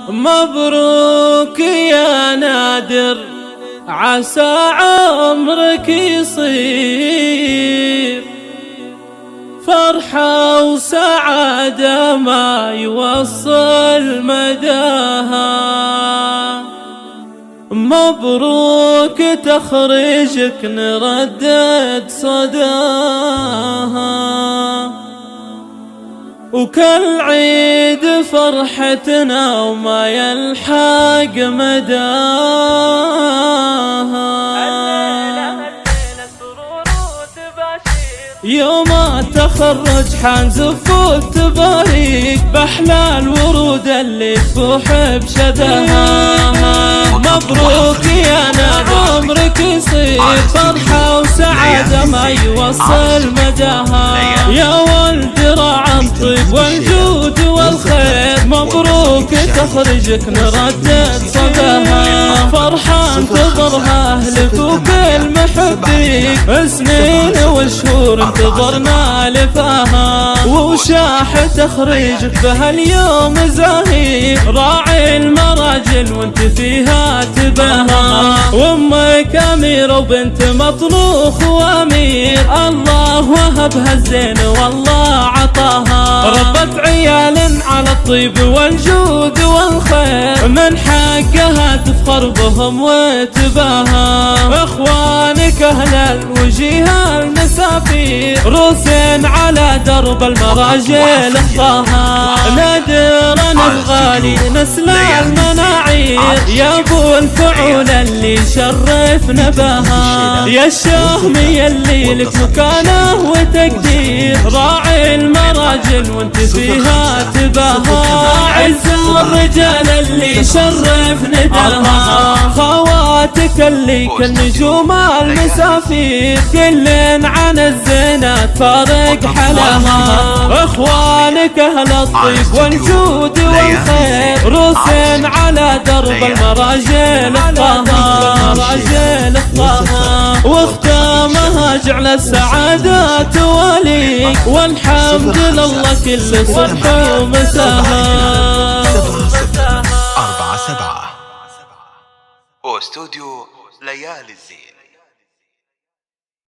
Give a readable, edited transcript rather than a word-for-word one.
مبروك يا نادر، عسى عمرك يصير فرحة وسعادة ما يوصل مداها. مبروك تخرجك نردد صداها، وكل عيد فرحتنا وما يلحق مداها. يوم التخرج حنزف التباريك بأحلى الورود اللي تفوح بشذاها. مبروك يا نادر، عمرك يصير فرحة وسعادة ما يوصل مداها. يا ولد راعى الطيب والجود والخير، مبروك تخرجك نردد صداها. فرحة انتظرها أهلك وكل محبيك، سنين وشهور انتظرنا لفاها. وشاح تخرجك بهاليوم زاهي، راعي المراجل وانت فيها تباها. وامك اميرة وبنت مطروخ وامير، الله وهبها الزين والله عطاها. ربت عيال على الطيب والجود والخير، من حقها تفخر بهم وتباها. اخوانك اهل الوجيه المسافير، روسين على درب المراجل اخطاها. نادرا الغالي نسل المناعير، يا ابو الفعول اللي شرفنا بها. يا الشهمي اللي لك مكانه وتقدير، راعي المراجل وانت فيها تباها. عز الرجال اللي شرف نداها، خواتك اللي كالنجوم المسافير، كل عن الزينات فارق حلاها. اخوانك اهل الطيب والجود والخير، روسين على درب المراجل اخطاها. واختامها جعل السعادة تواليك، والحمد لله كل صبح ومساها. 4-7 واستوديو ليالي الزين.